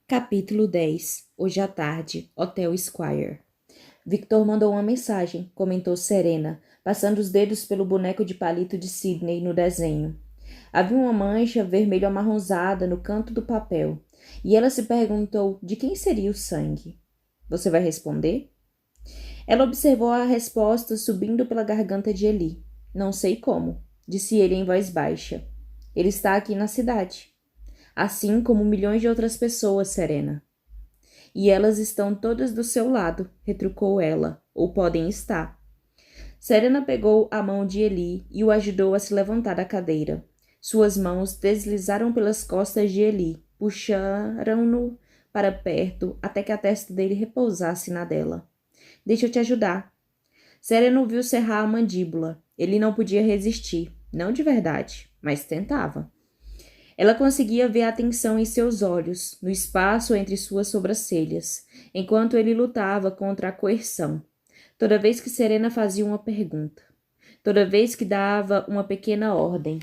Capítulo 10. Hoje à tarde, Hotel Squire. Victor mandou uma mensagem, comentou Serena, passando os dedos pelo boneco de palito de Sidney no desenho. Havia uma mancha vermelho-amarronzada no canto do papel, e ela se perguntou de quem seria o sangue. Você vai responder? Ela observou a resposta subindo pela garganta de Eli. Não sei como, disse ele em voz baixa. Ele está aqui na cidade. Assim como milhões de outras pessoas, Serena. E elas estão todas do seu lado, retrucou ela, ou podem estar. Serena pegou a mão de Eli e o ajudou a se levantar da cadeira. Suas mãos deslizaram pelas costas de Eli, puxaram-no para perto até que a testa dele repousasse na dela. Deixa eu te ajudar. Serena o viu cerrar a mandíbula. Ele não podia resistir, não de verdade, mas tentava. Ela conseguia ver a tensão em seus olhos, no espaço entre suas sobrancelhas, enquanto ele lutava contra a coerção. Toda vez que Serena fazia uma pergunta, toda vez que dava uma pequena ordem,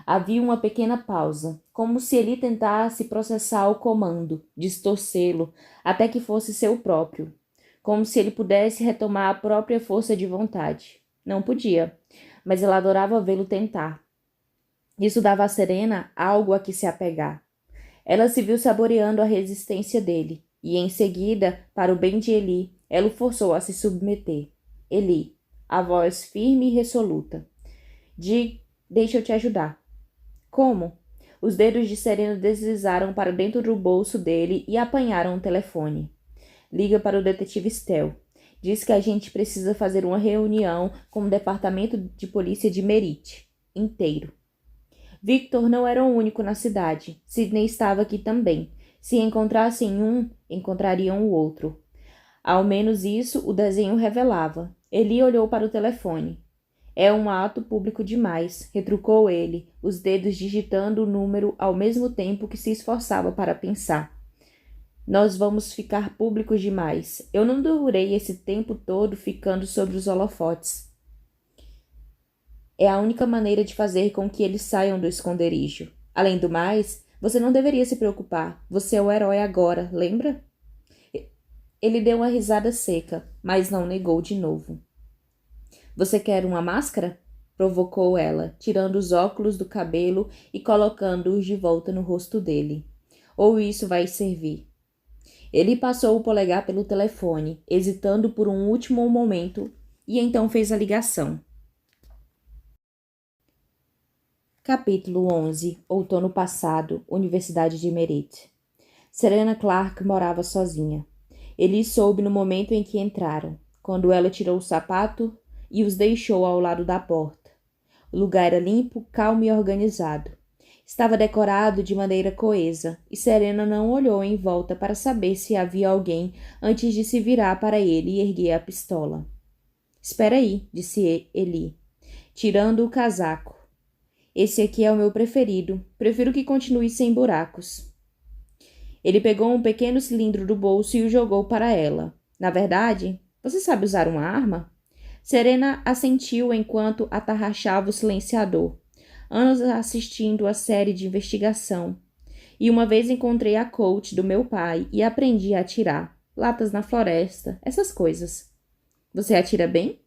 havia uma pequena pausa, como se ele tentasse processar o comando, distorcê-lo, até que fosse seu próprio, como se ele pudesse retomar a própria força de vontade. Não podia, mas ela adorava vê-lo tentar. Isso dava a Serena algo a que se apegar. Ela se viu saboreando a resistência dele, e em seguida, para o bem de Eli, ela o forçou a se submeter. Eli, a voz firme e resoluta. Deixa eu te ajudar. Como? Os dedos de Serena deslizaram para dentro do bolso dele e apanharam o telefone. Liga para o detetive Stell. Diz que a gente precisa fazer uma reunião com o departamento de polícia de Merritt inteiro. Victor não era o único na cidade. Sidney estava aqui também. Se encontrassem um, encontrariam o outro. Ao menos isso o desenho revelava. Eli olhou para o telefone. É um ato público demais, retrucou ele, os dedos digitando o número ao mesmo tempo que se esforçava para pensar. Nós vamos ficar públicos demais. Eu não durei esse tempo todo ficando sobre os holofotes. É a única maneira de fazer com que eles saiam do esconderijo. Além do mais, você não deveria se preocupar. Você é o herói agora, lembra? Ele deu uma risada seca, mas não negou de novo. Você quer uma máscara? Provocou ela, tirando os óculos do cabelo e colocando-os de volta no rosto dele. Ou isso vai servir? Ele passou o polegar pelo telefone, hesitando por um último momento, e então fez a ligação. Capítulo 11. Outono passado, Universidade de Merritt. Serena Clark morava sozinha. Ele soube no momento em que entraram, quando ela tirou o sapato e os deixou ao lado da porta. O lugar era limpo, calmo e organizado. Estava decorado de maneira coesa, e Serena não olhou em volta para saber se havia alguém antes de se virar para ele e erguer a pistola. Espera aí, disse Eli, tirando o casaco. Esse aqui é o meu preferido. Prefiro que continue sem buracos. Ele pegou um pequeno cilindro do bolso e o jogou para ela. Na verdade, você sabe usar uma arma? Serena assentiu enquanto atarrachava o silenciador. Anos assistindo a série de investigação. E uma vez encontrei a coach do meu pai e aprendi a atirar. Latas na floresta, essas coisas. Você atira bem?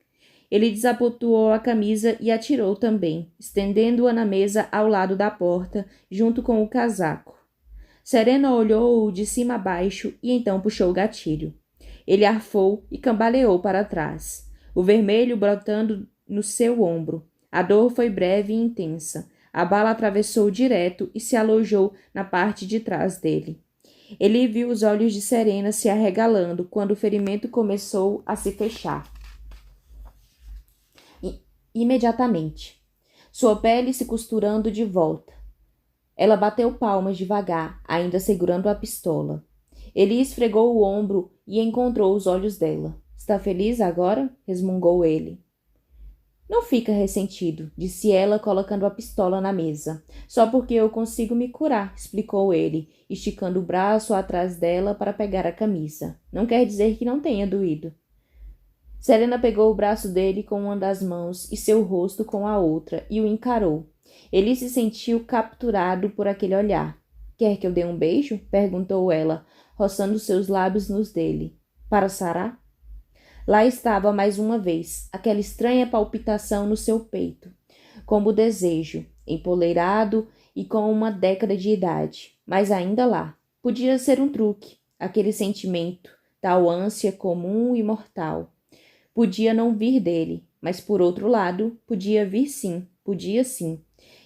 Ele desabotoou a camisa e atirou também, estendendo-a na mesa ao lado da porta, junto com o casaco. Serena olhou-o de cima a baixo e então puxou o gatilho. Ele arfou e cambaleou para trás, o vermelho brotando no seu ombro. A dor foi breve e intensa. A bala atravessou direto e se alojou na parte de trás dele. Ele viu os olhos de Serena se arregalando quando o ferimento começou a se fechar. Imediatamente, sua pele se costurando de volta. Ela bateu palmas devagar, ainda segurando a pistola. Ele esfregou o ombro e encontrou os olhos dela. Está feliz agora? Resmungou ele. Não fica ressentido, disse ela, colocando a pistola na mesa. Só porque eu consigo me curar, explicou ele, esticando o braço atrás dela para pegar a camisa. Não quer dizer que não tenha doído. Serena pegou o braço dele com uma das mãos e seu rosto com a outra e o encarou. Ele se sentiu capturado por aquele olhar. Quer que eu dê um beijo? Perguntou ela, roçando seus lábios nos dele. Para sarar? Lá estava mais uma vez, aquela estranha palpitação no seu peito, como o desejo, empoleirado e com uma década de idade, mas ainda lá. Podia ser um truque, aquele sentimento, tal ânsia comum e mortal. Podia não vir dele, mas por outro lado, podia vir sim, podia sim.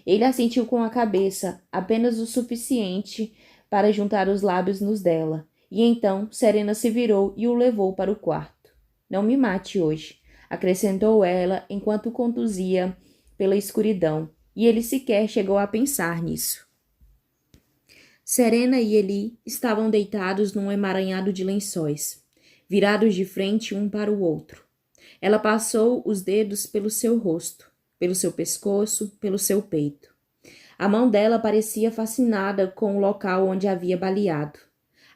Ele assentiu com a cabeça, apenas o suficiente para juntar os lábios nos dela, e então Serena se virou e o levou para o quarto. Não me mate hoje, acrescentou ela enquanto o conduzia pela escuridão, e ele sequer chegou a pensar nisso. Serena e Eli estavam deitados num emaranhado de lençóis, virados de frente um para o outro. Ela passou os dedos pelo seu rosto, pelo seu pescoço, pelo seu peito. A mão dela parecia fascinada com o local onde havia baleado.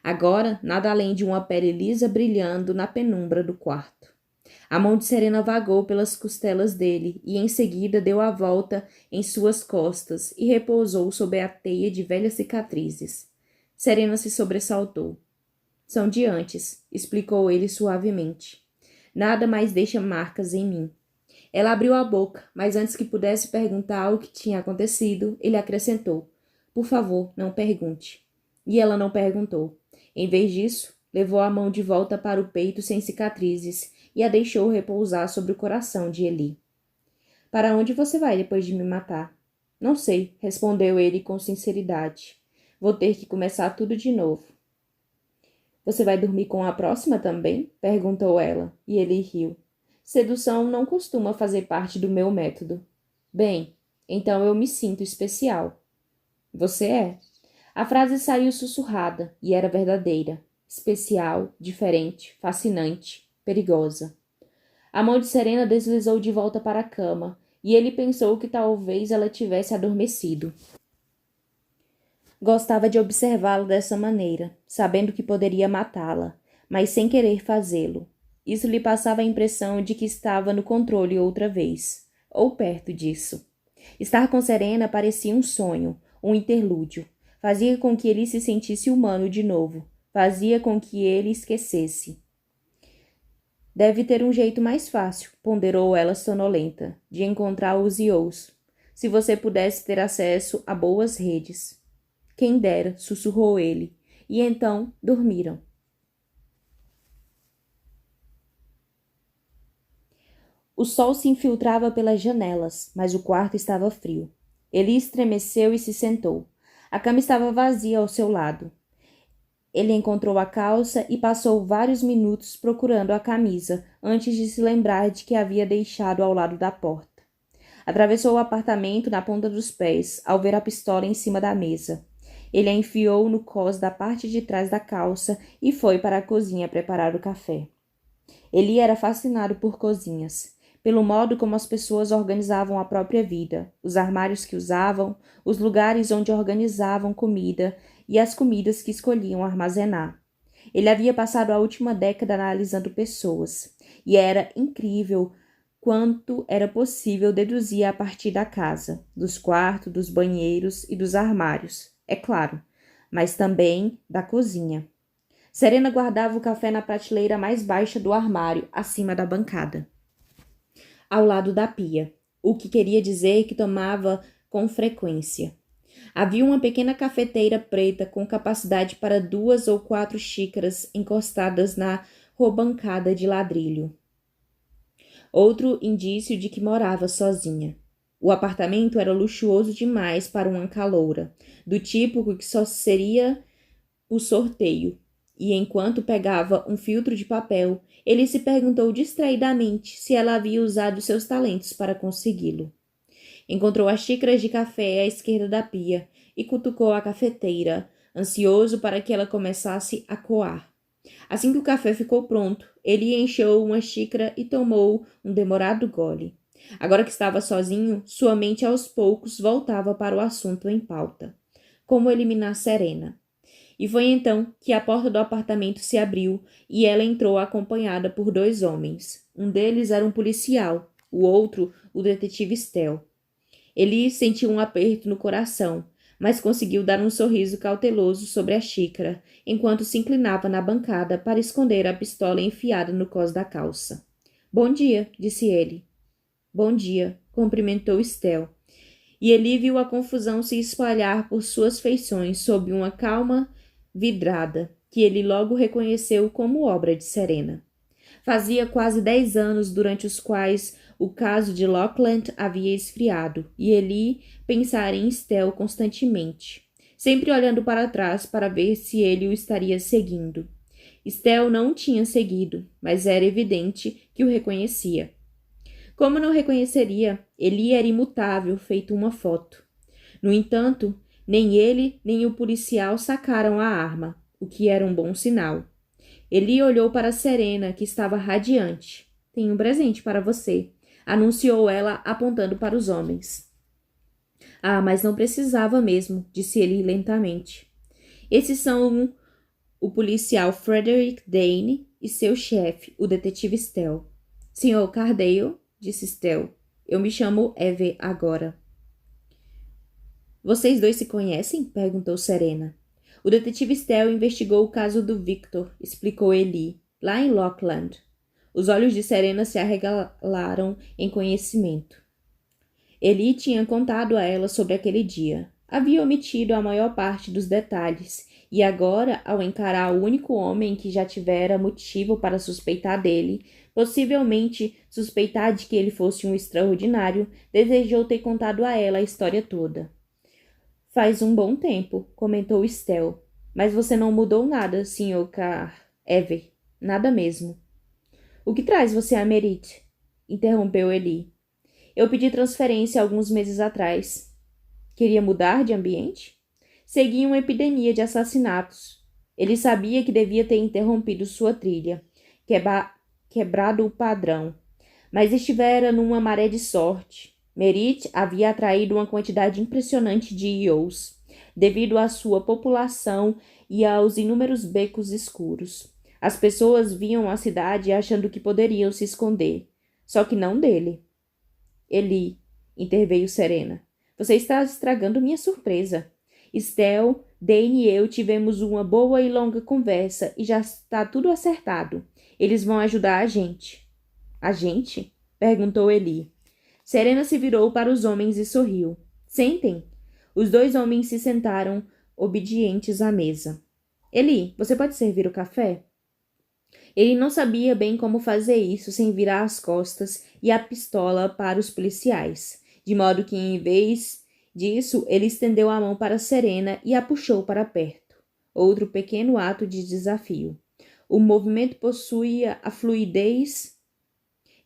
Agora, nada além de uma pele lisa brilhando na penumbra do quarto. A mão de Serena vagou pelas costelas dele e em seguida deu a volta em suas costas e repousou sob a teia de velhas cicatrizes. Serena se sobressaltou. São de antes, explicou ele suavemente. Nada mais deixa marcas em mim. Ela abriu a boca, mas antes que pudesse perguntar o que tinha acontecido, ele acrescentou. Por favor, não pergunte. E ela não perguntou. Em vez disso, levou a mão de volta para o peito sem cicatrizes e a deixou repousar sobre o coração de Eli. Para onde você vai depois de me matar? Não sei, respondeu ele com sinceridade. Vou ter que começar tudo de novo. Você vai dormir com a próxima também? Perguntou ela, e ele riu. Sedução não costuma fazer parte do meu método. Bem, então eu me sinto especial. Você é. A frase saiu sussurrada e era verdadeira. Especial, diferente, fascinante, perigosa. A mão de Serena deslizou de volta para a cama e ele pensou que talvez ela tivesse adormecido. Gostava de observá-la dessa maneira, sabendo que poderia matá-la, mas sem querer fazê-lo. Isso lhe passava a impressão de que estava no controle outra vez, ou perto disso. Estar com Serena parecia um sonho, um interlúdio. Fazia com que ele se sentisse humano de novo. Fazia com que ele esquecesse. Deve ter um jeito mais fácil, ponderou ela sonolenta, de encontrar os iôs. Se você pudesse ter acesso a boas redes. Quem dera, sussurrou ele. E então dormiram. O sol se infiltrava pelas janelas, mas o quarto estava frio. Ele estremeceu e se sentou. A cama estava vazia ao seu lado. Ele encontrou a calça e passou vários minutos procurando a camisa, antes de se lembrar de que a havia deixado ao lado da porta. Atravessou o apartamento na ponta dos pés, ao ver a pistola em cima da mesa. Ele a enfiou no cós da parte de trás da calça e foi para a cozinha preparar o café. Ele era fascinado por cozinhas, pelo modo como as pessoas organizavam a própria vida, os armários que usavam, os lugares onde organizavam comida e as comidas que escolhiam armazenar. Ele havia passado a última década analisando pessoas, e era incrível quanto era possível deduzir a partir da casa, dos quartos, dos banheiros e dos armários, é claro, mas também da cozinha. Serena guardava o café na prateleira mais baixa do armário, acima da bancada, ao lado da pia, o que queria dizer que tomava com frequência. Havia uma pequena cafeteira preta com capacidade para 2 ou 4 xícaras encostadas na robancada de ladrilho. Outro indício de que morava sozinha. O apartamento era luxuoso demais para uma caloura, do tipo que só seria o sorteio, e enquanto pegava um filtro de papel, ele se perguntou distraidamente se ela havia usado seus talentos para consegui-lo. Encontrou as xícaras de café à esquerda da pia e cutucou a cafeteira, ansioso para que ela começasse a coar. Assim que o café ficou pronto, ele encheu uma xícara e tomou um demorado gole. Agora que estava sozinho, sua mente aos poucos voltava para o assunto em pauta. Como eliminar Serena? E foi então que a porta do apartamento se abriu e ela entrou acompanhada por 2 homens. Um deles era um policial, o outro, o detetive Stell. Ele sentiu um aperto no coração, mas conseguiu dar um sorriso cauteloso sobre a xícara, enquanto se inclinava na bancada para esconder a pistola enfiada no cós da calça. Bom dia, disse ele. Bom dia, cumprimentou Estel. E ele viu a confusão se espalhar por suas feições sob uma calma vidrada, que ele logo reconheceu como obra de Serena. Fazia quase 10 anos durante os quais o caso de Lockland havia esfriado, e ele pensara em Estel constantemente, sempre olhando para trás para ver se ele o estaria seguindo. Estel não o tinha seguido, mas era evidente que o reconhecia. Como não reconheceria, ele era imutável, feito uma foto. No entanto, nem ele nem o policial sacaram a arma, o que era um bom sinal. Ele olhou para Serena, que estava radiante. Tenho um presente para você, anunciou ela, apontando para os homens. Ah, mas não precisava mesmo, disse ele lentamente. Esses são o policial Frederick Dane e seu chefe, o detetive Stell. Senhor Cardale, disse Stell. Eu me chamo Eve agora. Vocês dois se conhecem? Perguntou Serena. O detetive Stell investigou o caso do Victor, explicou Eli, lá em Lockland. Os olhos de Serena se arregalaram em conhecimento. Eli tinha contado a ela sobre aquele dia. Havia omitido a maior parte dos detalhes, e agora, ao encarar o único homem que já tivera motivo para suspeitar dele, possivelmente suspeitar de que ele fosse um extraordinário, desejou ter contado a ela a história toda. Faz um bom tempo, comentou Stell. Mas você não mudou nada, Sr. Ever. Nada mesmo. O que traz você a Merit? Interrompeu Eli. Eu pedi transferência alguns meses atrás. Queria mudar de ambiente? Seguia uma epidemia de assassinatos. Ele sabia que devia ter interrompido sua trilha, quebrado o padrão, mas estivera numa maré de sorte. Merit havia atraído uma quantidade impressionante de EOs, devido à sua população e aos inúmeros becos escuros. As pessoas viam a cidade achando que poderiam se esconder, só que não dele. Eli, interveio Serena, você está estragando minha surpresa. Stell, Dane e eu tivemos uma boa e longa conversa e já está tudo acertado. Eles vão ajudar a gente. A gente? Perguntou Eli. Serena se virou para os homens e sorriu. Sentem. Os dois homens se sentaram, obedientes à mesa. Eli, você pode servir o café? Ele não sabia bem como fazer isso sem virar as costas e a pistola para os policiais, de modo que, em vez disso, ele estendeu a mão para Serena e a puxou para perto. Outro pequeno ato de desafio. O movimento possuía a fluidez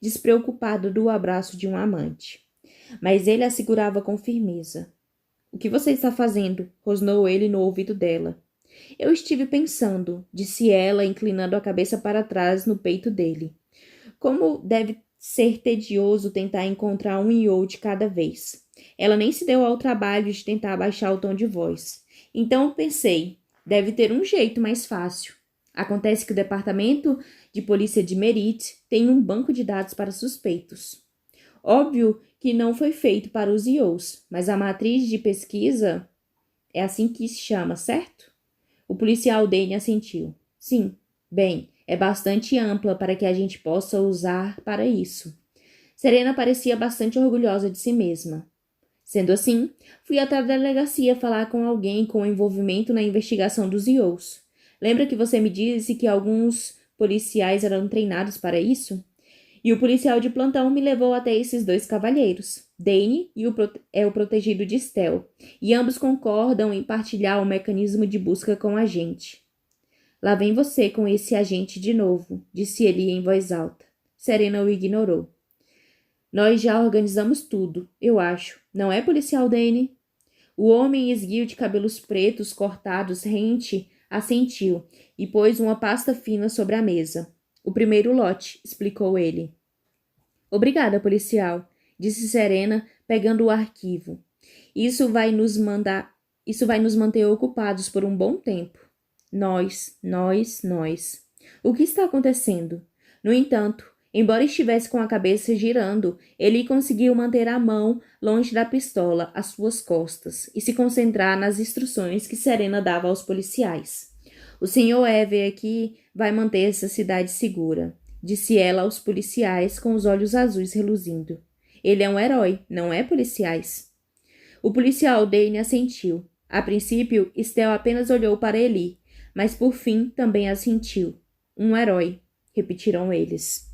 despreocupada do abraço de um amante. Mas ele a segurava com firmeza. O que você está fazendo? Rosnou ele no ouvido dela. Eu estive pensando, disse ela, inclinando a cabeça para trás no peito dele. Como deve ser tedioso tentar encontrar um iô de cada vez. Ela nem se deu ao trabalho de tentar abaixar o tom de voz. Então pensei, deve ter um jeito mais fácil. Acontece que o departamento de polícia de Merit tem um banco de dados para suspeitos. Óbvio que não foi feito para os IOs, mas a matriz de pesquisa é assim que se chama, certo? O policial Dane assentiu. Sim, bem, é bastante ampla para que a gente possa usar para isso. Serena parecia bastante orgulhosa de si mesma. Sendo assim, fui até a delegacia falar com alguém com envolvimento na investigação dos IOs. Lembra que você me disse que alguns policiais eram treinados para isso? E o policial de plantão me levou até esses dois cavalheiros. Dane é o protegido de Stell, e ambos concordam em partilhar o mecanismo de busca com a gente. Lá vem você com esse agente de novo, disse ele em voz alta. Serena o ignorou. Nós já organizamos tudo, eu acho. Não é, policial Dane? O homem esguio de cabelos pretos cortados rente assentiu e pôs uma pasta fina sobre a mesa. O primeiro lote, explicou ele. Obrigada, policial, disse Serena, pegando o arquivo. Isso vai nos manter ocupados por um bom tempo. Nós. O que está acontecendo? No entanto, Embora estivesse com a cabeça girando, ele conseguiu manter a mão longe da pistola, às suas costas, e se concentrar nas instruções que Serena dava aos policiais. O Sr. Ever aqui vai manter essa cidade segura, disse ela aos policiais com os olhos azuis reluzindo. Ele é um herói, não é, policiais? O policial Dane assentiu. A princípio, Estel apenas olhou para Eli, mas por fim também assentiu. Um herói, repetiram eles.